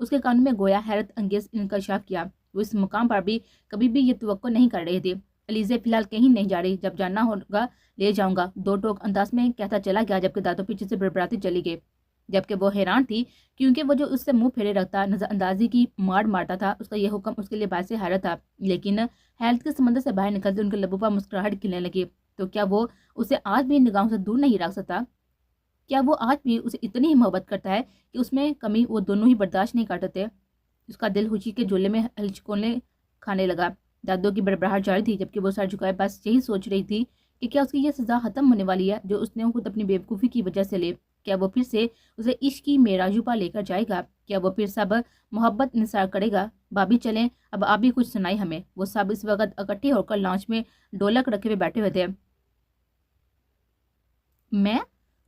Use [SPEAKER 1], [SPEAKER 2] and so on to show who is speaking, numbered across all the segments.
[SPEAKER 1] اس کے کانوں میں گویا حیرت انگیز انکشاف کیا۔ وہ اس مقام پر بھی کبھی بھی یہ توقع نہیں کر رہے تھے۔ علیزے فی الحال کہیں نہیں جا رہی، جب جانا ہوگا لے جاؤں گا، دو ٹوک انداز میں کہتا چلا گیا، جبکہ دانتوں پیچھے سے بڑبڑاتی چلی گئی۔ جبکہ وہ حیران تھی کیونکہ وہ جو اس سے منہ پھیرے رکھتا، نظر اندازی کی مار مارتا تھا، اس کا یہ حکم اس کے لیے باعث حیرت تھا۔ لیکن حیرت کے سمندر سے باہر نکلتے ان کے لبوں پر مسکراہٹ کھلنے لگی۔ تو کیا وہ اسے آج بھی نگاہوں سے دور نہیں رکھ سکتا؟ کیا وہ آج بھی اسے اتنی ہی محبت کرتا ہے کہ اس میں کمی وہ دونوں ہی برداشت نہیں کرتے؟ اس کا دل خوشی کے جولے میں ہلچکونے کھانے لگا۔ دادوں کی بڑبڑاہٹ جاری تھی، جبکہ وہ سر جھکائے بس یہی سوچ رہی تھی کہ کیا اس کی یہ سزا ختم ہونے والی ہے جو اس نے خود اپنی بیوقوفی کی وجہ سے لی؟ کیا وہ پھر سے اسے عشق کی معراجوں پر لے کر جائے گا؟ کیا وہ پھر سب محبت نثار کرے گا؟ بھابی چلیں، اب آپ بھی کچھ سنائی ہمیں۔ وہ سب اس وقت اکٹھے ہو کر لانچ میں ڈولک رکھے ہوئے بیٹھے ہوئے تھے۔ میں؟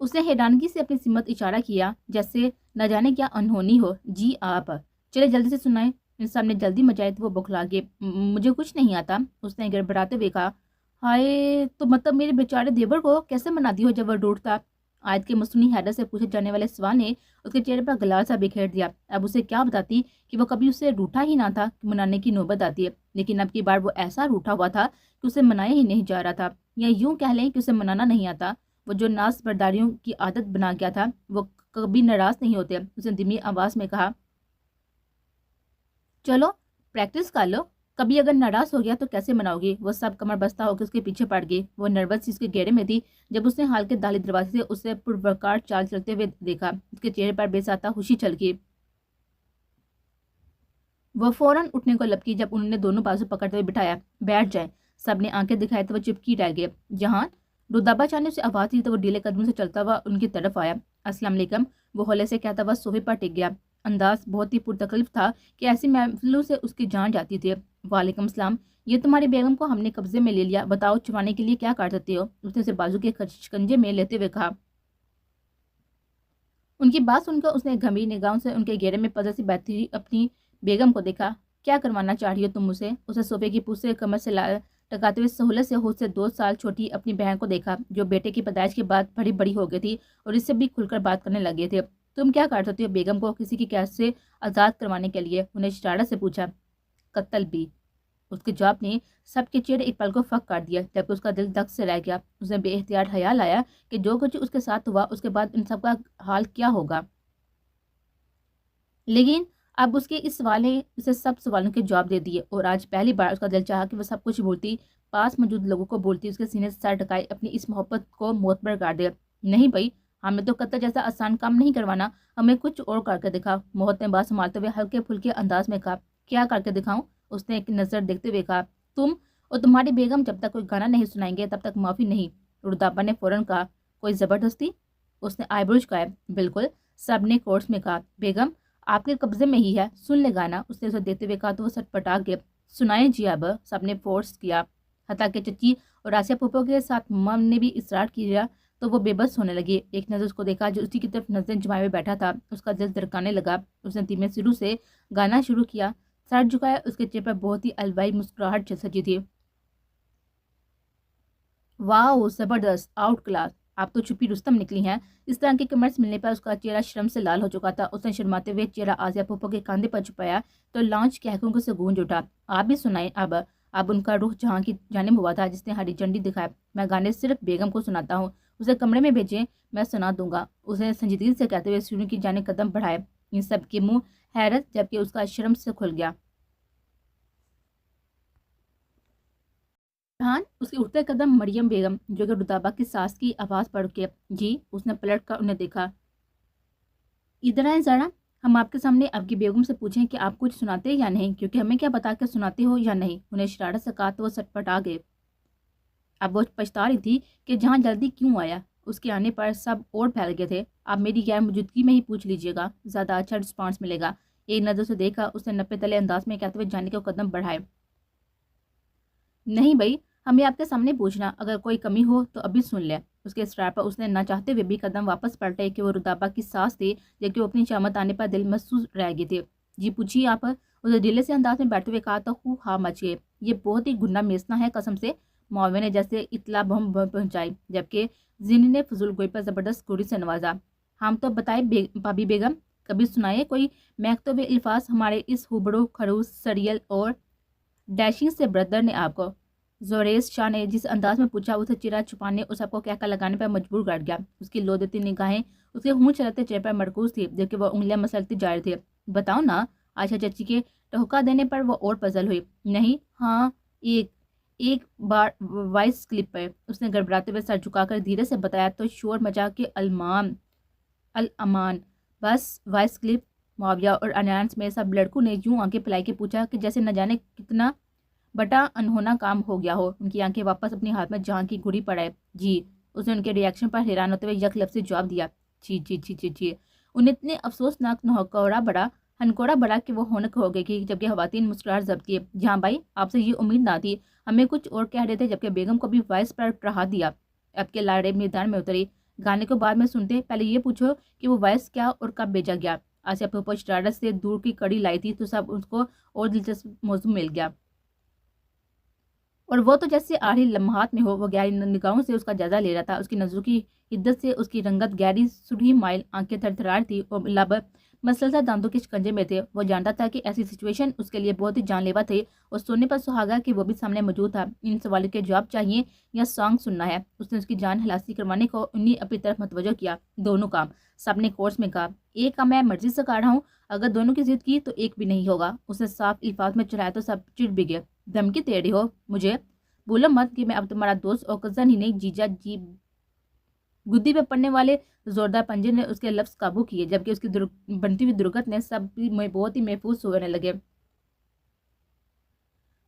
[SPEAKER 1] اس نے حیرانگی سے اپنی سمت اشارہ کیا، جیسے نہ جانے کیا انہونی ہو۔ جی آپ چلے جلدی سے سنائیں۔ ان سب نے جلدی مچائی تو وہ بکھلا گئے۔ مجھے کچھ نہیں آتا، اس نے گڑبڑاتے ہوئے کہا۔ ہائے، تو مطلب میرے بیچارے دیور کو کیسے مناتی ہو جب وہ ڈوٹتا؟ آیت کے مصنوعی حیرت سے پوچھے جانے والے سوال نے اس کے چہرے پر گلال سا بکھیر دیا۔ اب اسے کیا بتاتی کہ وہ کبھی اسے روٹا ہی نہ تھا کہ منانے کی نوبت آتی ہے، لیکن اب کی بار وہ ایسا روٹا ہوا تھا کہ اسے منایا ہی نہیں جا رہا تھا، یا یوں کہہ لیں کہ اسے منانا نہیں آتا۔ وہ جو ناز برداریوں کی عادت بنا گیا تھا وہ کبھی ناراض نہیں ہوتے۔ اس نے دھیمی آواز میں کہا، چلو پریکٹس کر لو، کبھی اگر ناراض ہو گیا تو کیسے مناؤ گی؟ وہ سب کمر بستہ ہو کے اس کے پیچھے پڑ گئی۔ وہ نروس سی اس کے گھیرے میں تھی جب اس نے حال کے داخلی دروازے سے اسے پروکار چال چلتے ہوئے دیکھا۔ اس کے چہرے پر بے ساختہ خوشی چھلکی۔ وہ فوراً اٹھنے کو لپکی جب انہوں نے دونوں بازو پکڑتے ہوئے بٹھایا۔ بیٹھ جائیں۔ سب نے آنکھیں دکھائی تو وہ چپکی رہ گئے۔ جہان، رودابا چاہ نے اسے آواز دی تو وہ ڈھیلے قدموں سے چلتا ہوا ان کی طرف آیا۔ السلام علیکم، وہ ہولے سے کہتا ہوا صوفے پر ٹک گیا۔ انداز بہت ہی پرتکلف تھا کہ ایسی محفلوں سے اس کی جان جاتی تھی۔ وعلیکم السلام، یہ تمہاری بیگم کو ہم نے قبضے میں لے لیا، بتاؤ چھپانے کے لیے کیا کر سکتے ہو؟ اس نے اسے بازو کے شکنجے میں لیتے ہوئے کہا۔ ان کی بات سن کر اس نے گھمیر نگاہوں سے ان کے گھیرے میں پزر سی بیٹھی اپنی بیگم کو دیکھا۔ کیا کروانا چاہ رہی ہو تم اسے؟ اسے صوفے کی پوچھ سے کمر سے ٹکاتے ہوئے سہولت سے خود سے 2 سال چھوٹی اپنی بہن کو دیکھا، جو بیٹے کی پیدائش کے بعد بڑی بڑی ہو گئی تھی اور اس سے بھی کھل کر بات کرنے لگے تھے۔ تم کیا کر سکتے ہو بیگم کو کسی کی قید سے آزاد کروانے کے لیے؟ انہیں شرارت سے پوچھا۔ قتل بھی۔ اس کے جواب نے سب کے چہرے ایک پل کو فک کر دیا، جبکہ اس کا دل دھک سے رہ گیا۔ اس نے بے احتیاط خیال آیا کہ جو کچھ اس کے ساتھ ہوا اس کے بعد ان سب کا حال کیا ہوگا، لیکن اب اس کے اس سوال نے اسے سب سوالوں کے جواب دے دیے، اور آج پہلی بار اس کا دل چاہا کہ وہ سب کچھ بھولتی، پاس موجود لوگوں کو بھولتی، اس کے سینے سے سر ٹکائے اپنی اس محبت کو معتبر کر دے۔ نہیں بھائی، ہمیں تو قتل جیسا آسان کام نہیں کروانا، ہمیں کچھ اور کر کے دکھا۔ موہت نے بات سنبھالتے ہوئے ہلکے پھلکے انداز میں کہا۔ کیا کر کے دکھاؤں؟ اس نے ایک نظر دیکھتے ہوئے کہا۔ تم اور تمہاری بیگم جب تک کوئی گانا نہیں سنائیں گے تب تک معافی نہیں۔ رودابا نے فوراً کہا۔ کوئی زبردستی؟ اس نے آئیبرو جھکائے۔ بالکل، سب نے کورس میں کہا۔ بیگم آپ کے قبضے میں ہی ہے، سن لے گانا، اس نے اسے دیتے ہوئے کہا تو وہ سٹ پٹا گئے۔ سنائیں جی اب، سب نے فورس کیا، حتیٰ کہ چچی اور آسیہ پھوپھو کے ساتھ مم نے بھی اصرار کیا تو وہ بے بس ہونے لگی۔ ایک نظر اس کو دیکھا جو اسی کی طرف نظریں جمائے ہوئے بیٹھا تھا، اس کا دل دھڑکانے لگا۔ اس نے دھیمے سرو سے گانا شروع کیا، سر جھکایا، اس کے چہرے پر بہت ہی الوائی مسکراہٹ سجی تھی۔ واو، زبردست، آؤٹ کلاس، آپ تو چھپی رستم نکلی ہیں۔ اس طرح کے کمرس ملنے پر اس کا چہرہ شرم سے لال ہو چکا تھا۔ اس نے شرماتے ہوئے چہرہ آسیہ پھوپھو کے کاندھے پر چھپایا تو لانچ کے حقوں سے گونج اٹھا۔ آپ بھی سنائیں اب ان کا رخ جہاں کی جانب ہوا تھا جس نے ہری جھنڈی دکھایا۔ میں گانے صرف بیگم کو سناتا ہوں، اسے کمرے میں بھیجیں، میں سنا دوں گا، اسے سنجیدگی سے کہتے ہوئے سیڑھیوں کی جانب قدم بڑھائے۔ ان سب کے منہ حیرت جبکہ اس کا شرم سے کھل گیا۔ جہان، اس کے اٹھتے قدم مریم بیگم جو کہ رودابا کی ساس کی آواز پڑھ کے، جی، اس نے پلٹ کر انہیں دیکھا۔ ادھر آئیں ذرا، ہم آپ کے سامنے آپ کی بیگم سے پوچھیں کہ آپ کچھ سناتے یا نہیں، کیونکہ ہمیں کیا پتا کہ سناتے ہو یا نہیں۔ انہیں شرارت سے کہا تو وہ سٹ پٹ آ گئے۔ اب وہ پچھتا رہی تھی کہ جہاں جلدی کیوں آیا، اس کے آنے پر سب اور پھیل گئے تھے۔ آپ میری غیر موجودگی میں ہی پوچھ لیجیے گا، زیادہ اچھا رسپانس ملے گا۔ ایک نظر سے دیکھا، اس نے نپے تلے انداز میں کہتے ہوئے جانے کے قدم بڑھائے۔ نہیں بھائی، ہمیں آپ کے سامنے پوچھنا، اگر کوئی کمی ہو تو ابھی سن لیں۔ اس کے اصرار پر اس نے نہ چاہتے ہوئے بھی قدم واپس پلٹے کہ وہ رودابا کی ساس تھی، جبکہ وہ اپنی شامت آنے پر دل محسوس رہ گئی تھی۔ جی پوچھیے آپ، اسے ڈھیلے سے انداز میں بیٹھتے ہوئے کہا تو خوب ہاں مچ گئے۔ یہ بہت ہی گنڈا میسنا ہے قسم سے، معاویہ نے جیسے اطلاع بم پہنچائی، جبکہ زینی نے فضول گوئی پر زبردست گوڑی سے نوازا۔ ہم تو بتائے بھابی بیگم، کبھی سنائے کوئی مہکتے ہوئے الفاظ ہمارے اس ہبڑو خروش سریل اور ڈیشنگ سے بردر نے آپ کو زوریز شاہ نے جس انداز میں پوچھا اسے چرا چھپانے اور سب کو کہکا لگانے پر مجبور کر گیا. اس کی لو دیتی نگاہیں اس کے ہونٹ چلاتے چہرے پر مرکوز تھی جبکہ وہ انگلیاں مسلتی جا رہی تھی. بتاؤ نا. عائشہ چچی کے ٹہکا دینے پر وہ اور پزل ہوئی. نہیں ہاں ایک بار وائس کلپ پر. اس نے گڑبڑاتے ہوئے سر جھکا کر دھیرے سے بتایا تو شور مچا کہ الامان بس وائس کلپ. معاویہ اور انانس میں سب لڑکوں نے یوں آنکھیں پھیلائی کے پوچھا کہ جیسے نہ جانے کتنا بڑا انہونا کام ہو گیا ہو. ان کی آنکھیں واپس اپنے ہاتھ میں جہاں کی گھڑی پڑائے. جی. اس نے ان کے ری ایکشن پر حیران ہوتے ہوئے یک لفظی جواب دیا. جی جی جی جی جی. انہیں اتنے افسوسناک ہنکوڑا بڑا کہ وہ ہونک ہو گئی کہ جبکہ خواتین مسکراہٹ ضبط کیے. جہاں بھائی آپ سے یہ امید نہ تھی. ہمیں کچھ اور کہہ رہے تھے جبکہ بیگم کو بھی وائس پر ٹرہا دیا. اب کے لاڑے میدان میں اتری. گانے کو بعد میں سنتے پہلے یہ پوچھو کہ وہ وائس کیا اور کب بھیجا گیا. آسیہ پھوپھو شرارت سے دور کی کڑی لائی تھی تو سب اس کو اور دلچسپ موضوع مل گیا. اور وہ تو جیسے آخری لمحات میں ہو. وہ گہری نگاہوں سے اس کا جائزہ لے رہا تھا. اس کی نظروں کی حدت سے اس کی رنگت گہری سرخی مائل. آنکھیں تھر تھرار تھی اور لب مسلسل دانتوں کے شکنجے میں تھے. وہ جانتا تھا کہ ایسی سچویشن اس کے لیے بہت ہی جان لیوا تھی اور سونے پر سہاگا کہ وہ بھی سامنے موجود تھا. ان سوالوں کے جواب چاہیے یا سانگ سننا ہے. اس نے اس کی جان ہلاسی کروانے کو انہیں اپنی طرف متوجہ کیا. دونوں کام. سب نے کورس میں کہا. ایک کام میں مرضی سے کر رہا ہوں. اگر دونوں کی ضد کی تو ایک بھی نہیں ہوگا. اس نے صاف الفاظ میں چڑھایا تو سب چڑ بھی گئے. دھمکی دے رہی ہو مجھے؟ بولو مت کہ میں اب تمہارا دوست اور کزن ہی نہیں جیجا جی. گدی پہ پڑنے والے زوردار پنجے نے اس کے لفظ قابو کیے جبکہ اس کی بنتی ہوئی درگت نے سب میں بہت ہی محفوظ ہونے لگے.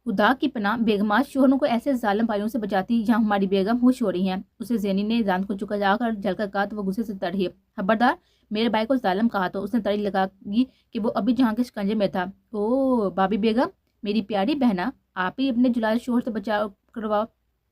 [SPEAKER 1] خدا کی پناہ بیگمات شوہروں کو ایسے ظالم بھائیوں سے بچاتی جہاں ہماری بیگم ہوش ہو رہی ہیں. اسے زینی نے دانت کو چکا جا کر جل کر کہا تو وہ غصے سے تڑھی. خبردار میرے بھائی کو ظالم کہا تو. اس نے تڑی لگا گی کہ وہ ابھی جہاں کے شکنجے میں تھا. او بابی بیگم میری پیاری بہنا آپ ہی اپنے جلال شوہر سے بچاؤ کرواؤ.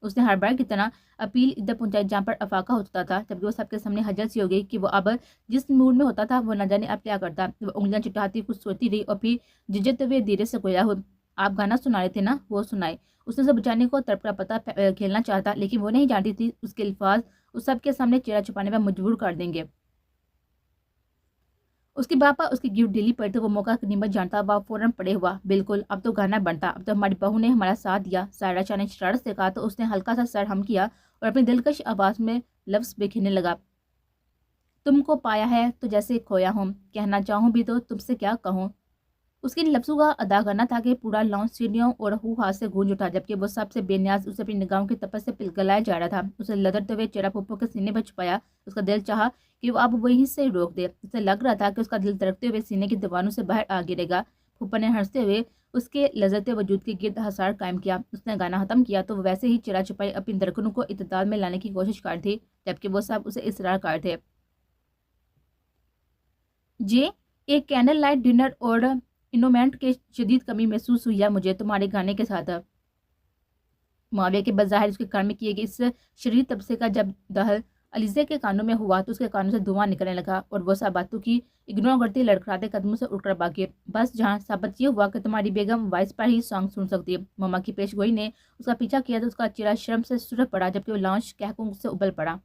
[SPEAKER 1] اس نے ہر بار کی طرح اپیل ادھر پہنچائی جہاں پر افاقہ ہوتا تھا جبکہ وہ سب کے سامنے حجر سی ہو گئی کہ وہ اب جس موڈ میں ہوتا تھا وہ نہ جانے اب کیا کرتا. وہ انگلیاں چٹاتی کچھ سوچتی رہی اور پھر جھجکتے ہوئے دھیرے سے گویا ہو. آپ گانا سنا رہے تھے نا. وہ سنائے. اس نے اسے بچانے کو تڑپ کا پتہ کھیلنا چاہتا لیکن وہ نہیں جانتی تھی اس کے الفاظ اس سب کے سامنے چہرہ چھپانے پر مجبور کر دیں گے. اس کے باپا اس کی گفٹ ڈیلی پر تو وہ موقع کی قیمت جانتا. وہ فوراً پڑے ہوا. بالکل اب تو گانا بنتا. اب تو ہماری بہو نے ہمارا ساتھ دیا. سائرہ شاہ نے شرارت سے کہا تو اس نے ہلکا سا سر ہم کیا اور اپنی دلکش آواز میں لفظ بکھیرنے لگا. تم کو پایا ہے تو جیسے کھویا ہوں. کہنا چاہوں بھی تو تم سے کیا کہوں. اس کے لفظوں کا ادا کرنا تھا کہ پورا لانچ سیڑھیوں اور ہاتھ سے گونج اٹھا جبکہ وہ سب سے بے نیاز اسے اپنی نگاہوں کی تپس سے پگھلایا جا رہا تھا. اسے لدرتے ہوئے چہرہ پھوپھو کے سینے پر چھپایا. اس کا دل چاہا کہ وہ اب وہیں سے روک دے. اسے لگ رہا تھا کہ اس کا دل دھڑکتے ہوئے سینے کی دیواروں سے باہر آ گرے گا. پھوپھو نے ہنستے ہوئے اس کے لذت وجود کے گرد حصار قائم کیا. اس نے گانا ختم کیا تو وہ ویسے ہی چرا چھپائی اپنی دھڑکنوں کو اعتدال میں لانے کی کوشش کر تھی جبکہ وہ سب اسے اصرار کر تھے. جی ایک کینڈل لائٹ ڈنر اور انومنٹ کی شدید کمی محسوس ہوئی ہے مجھے تمہارے گانے کے ساتھ. معاویہ کے بظاہر اس کے کان میں کیے گئے اس شریر تبصرے کا جب دہل علیزے کے کانوں میں ہوا تو اس کے کانوں سے دھواں نکلنے لگا اور وہ سب باتوں کی اگنور کرتی لڑکھڑاتے قدموں سے اٹھ کر بھاگی. بس جہاں ثابت یہ ہوا کہ تمہاری بیگم وائس پر ہی سانگ سن سکتی ہے. مما کی پیش گوئی نے اس کا پیچھا کیا تو اس کا چہرہ شرم سے سرخ پڑا جبکہ وہ لانچ کہکوں سے ابل پڑا.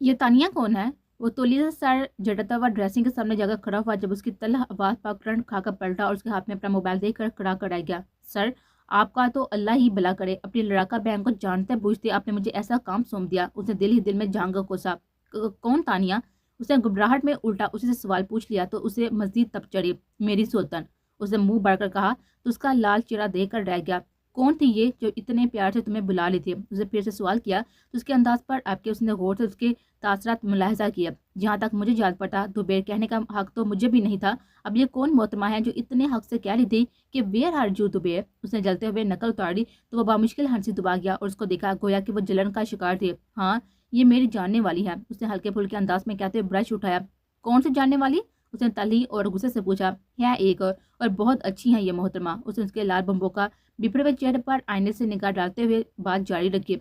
[SPEAKER 1] یہ تانیہ کون ہے؟ وہ تولی سے سر جھٹتا ہوا ڈریسنگ کے سامنے جا کر کھڑا ہوا جب اس کی تلخ آواز پر کرنٹ کھا کر پلٹا اور اس کے ہاتھ میں اپنا موبائل دیکھ کر کڑا کر آ گیا. سر آپ کا تو اللہ ہی بھلا کرے. اپنی لڑاکا بہن کو جانتے بوجھتے آپ نے مجھے ایسا کام سونپ دیا. اس نے دل ہی دل میں جھانک کوسا. کون تانیہ؟ اس نے گھبراہٹ میں الٹا اسی سے سوال پوچھ لیا تو اسے مزید تپ چڑھی. میری سلطان. اس نے منہ بڑھ کر کہا تو اس کا لال چہرہ دیکھ کر رہ گیا. کون تھی یہ جو اتنے پیار سے تمہیں بلا لی تھی؟ اسے پھر سے سوال کیا تو اس کے انداز پر آپ کے اس نے غور سے اس کے تاثرات ملاحظہ کیا. جہاں تک مجھے یاد پڑتا دوبیر کہنے کا حق تو مجھے بھی نہیں تھا. اب یہ کون محترمہ ہے جو اتنے حق سے کہہ رہی تھی کہ ویئر آر یو دوبیر؟ اس نے جلتے ہوئے نقل اتاری تو وہ بامشکل ہنسی دبا گیا اور اس کو دیکھا گویا کہ وہ جلن کا شکار تھی. ہاں یہ میری جاننے والی ہے. اس نے ہلکے پھلکے انداز میں کہتے ہوئے برش اٹھایا. کون سی جاننے والی؟ اس نے تلخی اور غصے سے پوچھا. ہے ایک اور بہت اچھی ہیں یہ محترمہ. اس نے اس کے لال بمبوں کا بپھرے ہوئے چہرے پر آئینے سے نگاہ ڈالتے ہوئے بات جاری رکھی.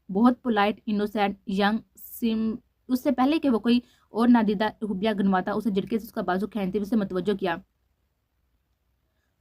[SPEAKER 1] بہت پولائٹ انوسینٹ ینگ سم. اس سے پہلے کہ وہ کوئی اور نادیدہ خوبیاں گنواتا اسے جھٹکے سے اس کا بازو کھینچتے ہوئے اسے متوجہ کیا.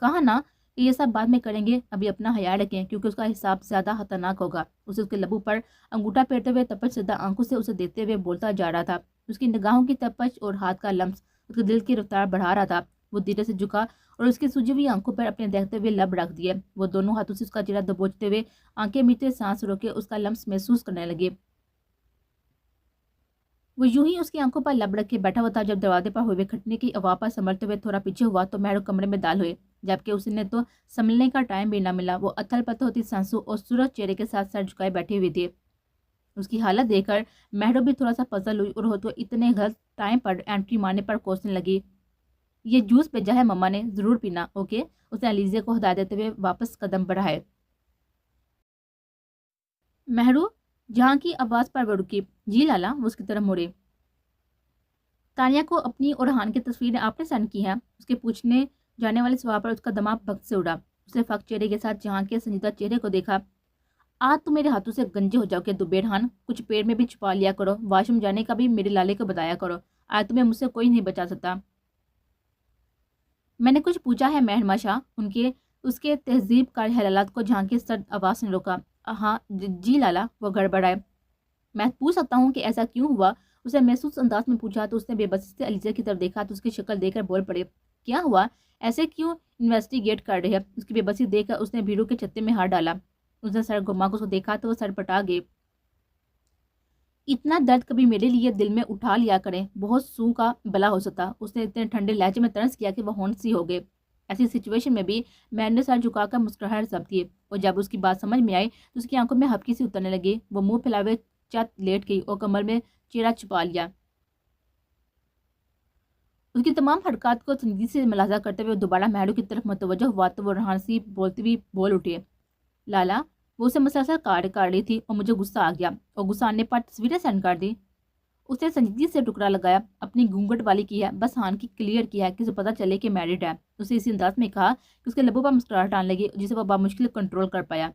[SPEAKER 1] کہا نا کہ یہ سب بعد میں کریں گے، ابھی اپنا خیال رکھیں کیونکہ اس کا حساب زیادہ خطرناک ہوگا۔ اسے اس کے لبوں پر انگوٹھا پھیرتے ہوئے تپش زدہ آنکھوں سے اسے دیکھتے ہوئے بولتا جا رہا تھا۔ اس کی نگاہوں کی تپش اور ہاتھ کا لمس اس کے دل کی رفتار بڑھا رہا تھا۔ وہ دھیرے سے جھکا اور اس کی سوجی ہوئی آنکھوں پر اپنے دیکھتے ہوئے لب رکھ دیے۔ وہ دونوں ہاتھوں سے اس کا چہرہ دبوچتے ہوئے آنکھیں میچتے سانس روکے اس کا لمس محسوس کرنے لگے۔ وہ یوں ہی اس کی آنکھوں پر لب رکھ کے بیٹھا ہوا تھا۔ جب دروازے پر ہوئے کھٹنے کی آواز پر سنبھلتے ہوئے تھوڑا پیچھے ہوا تو مہرو کمرے میں داخل ہوئے، جبکہ اس نے تو سنبھلنے کا ٹائم بھی نہ ملا۔ وہ اتھل پتھل ہوتی سانسوں اور سرخ چہرے کے ساتھ سر جھکائے بیٹھے ہوئے تھے۔ اس کی حالت دیکھ کر مہرو بھی تھوڑا سا پزل ہوئی اور تو اتنے غلط ٹائم پر انٹری مارنے پر کوسنے لگی۔ یہ جوس بھیجا ہے مما نے، ضرور پینا، اوکے؟ اس نے علیزہ کو ہدایت دیتے ہوئے واپس قدم بڑھائے۔ مہرو جہاں کی آواز پر وہ رکی۔ جی لالا، وہ اس کی طرف مڑے۔ تانیہ کو اپنی اور ریحان کی تصویریں آپ نے سینڈ کی ہیں؟ اس کے پوچھنے جانے والے سوال پر اس کا دماغ بھگ سے اڑا۔ اس نے فقط چہرے کے ساتھ جہاں کے سنجیدہ چہرے کو دیکھا۔ آج تو میرے ہاتھوں سے گنجے ہو جاؤ گے دبے ریحان، کچھ پیڑ میں بھی چھپا لیا کرو، واش روم جانے کا بھی میرے لالے کو بتایا کرو، آج تمہیں مجھ سے کوئی نہیں بچا سکتا۔ میں نے کچھ پوچھا ہے مہرما شاہ؟ اس کے تہذیب کار خیالات کو جہاں کی سرد آواز نے روکا۔ ہاں جی لالا، وہ گڑبڑائے۔ میں پوچھ سکتا ہوں کہ ایسا کیوں ہوا؟ اسے محسوس انداز میں پوچھا تو اس نے بے بسی سے علیزہ کی طرف دیکھا تو اس کی شکل دیکھ کر بول پڑے، کیا ہوا؟ ایسے کیوں انویسٹیگیٹ کر رہے ہیں؟ اس کی بے بسی دیکھ کر اس نے بھیڑوں کے چھتے میں ہاتھ ڈالا۔ اس نے سر گھما کو دیکھا تو وہ سر پٹا گئے۔ اتنا درد کبھی میرے لیے دل میں اٹھا لیا کریں، بہت سو کا بلا ہو سکتا۔ اس نے اتنے ٹھنڈے لہجے میں طرز کیا کہ وہ ہونٹ سی ہو گئے۔ ایسی سچویشن میں بھی میں نے سر جھکا کر مسکراہٹ سب تھی اور جب اس کی بات سمجھ میں آئی تو اس کی آنکھوں میں ہپکی سی اترنے لگی۔ وہ منہ پھیلائے ہوئے چت لیٹ گئی اور کمر میں چہرہ چھپا لیا۔ اس کی تمام حرکات کو سنجیدگی سے ملاحظہ کرتے ہوئے دوبارہ مہرو کی طرف متوجہ ہوا تو وہ ریحان سے بولتی ہوئی بول اٹھے، لالا، وہ اسے مسلسل کار رہی تھی اور مجھے غصہ آ گیا اور غصہ آنے پر تصویریں سینڈ کر دی۔ اس نے سنجیدگی سے ٹکڑا لگایا، اپنی گھونگھٹ والی کی ہے، بس ہان کی کلیئر کیا ہے کہ اسے پتہ چلے کہ میرڈ ہے۔ اسے اسی انداز میں کہا کہ اس کے لبوں پر مسکراہٹ آنے لگی جسے وہ بامشکل کنٹرول کر پایا۔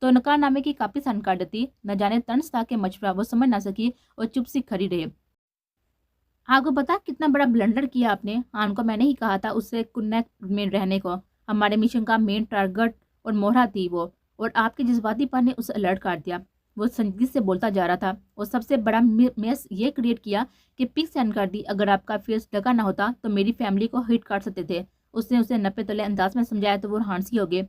[SPEAKER 1] تو نکاح نامے کی کاپی سینڈ کر دیتی۔ نہ جانے طنز تھا کہ مشورہ وہ سمجھ نہ سکی اور چپ سی کھڑی رہے۔ آپ کو پتا کتنا بڑا بلنڈر کیا آپ نے؟ ہان کو میں نے ہی کہا تھا اس سے کنیکٹ میں رہنے کو، ہمارے مشن کا مین ٹارگٹ اور مہرہ تھی وہ، اور آپ کے جذباتی پن نے اسے الرٹ کر دیا۔ وہ سنجیدگی سے بولتا جا رہا تھا، اور سب سے بڑا میس یہ کریٹ کیا کہ پک سینڈ کر دی۔ اگر آپ کا فیس ڈھکا نہ ہوتا تو میری فیملی کو ہٹ کر سکتے تھے۔ اس نے اسے نپے تلے انداز میں سمجھایا تو وہ ہانسی ہو گئے۔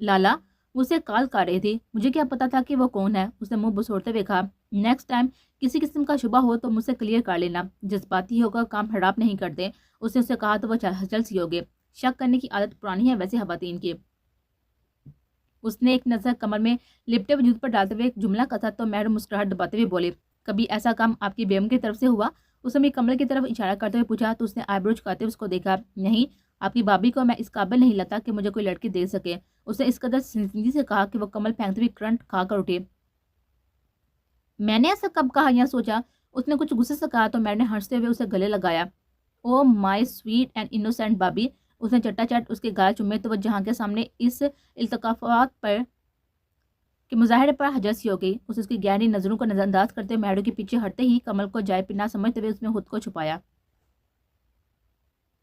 [SPEAKER 1] لالا، وہ اسے کال کر رہی تھی، مجھے کیا پتا تھا کہ وہ کون ہے؟ اس نے منہ بسوڑتے ہوئے کہا، نیکسٹ ٹائم کسی قسم کا شبہ ہو تو مجھ سے کلیئر کر لینا، جذباتی ہو کر کام خراب نہیں کرتے۔ اس نے اسے کہا تو وہ ہچل سی ہو گئے۔ شک کرنے کی عادت پرانی ہے ویسے خواتین کی۔ اس نے ایک نظر کمر میں لپٹے وجود پر ڈالتے ہوئے ایک جملہ کہا تو مہرو مسکراہٹ دباتے ہوئے بولے، کبھی ایسا کام آپ کی بیگم کی طرف سے ہوا؟ اس نے کمرے کی طرف اشارہ کرتے ہوئے پوچھا تو اس نے آئی برو جھکاتے ہوئے اس کو دیکھا، نہیں، آپ کی بھابھی کو میں اس قابل نہیں لگتا کہ مجھے کوئی لڑکی دے سکے۔ اس نے اس قدر سنجیدگی سے کہا کہ وہ کمل پھینکتے ہوئے کرنٹ کھا کر اٹھے۔ میں نے ایسا کب کہا یا سوچا؟ اس نے کچھ غصے سے کہا تو میں نے ہنستے ہوئے اسے گلے لگایا۔ او مائی سویٹ اینڈ انوسینٹ بابی۔ اس نے چٹا چٹ اس کے گال چومے تو وہ جہاں کے سامنے اس التقافات پر کے مظاہرے پر حجر سی ہو گئی۔ اس کی گہری نظروں کو نظر انداز کرتے ہوئے مہرو کے پیچھے ہٹتے ہی کمل کو جائے پناہ سمجھتے ہوئے اس میں خود کو چھپایا۔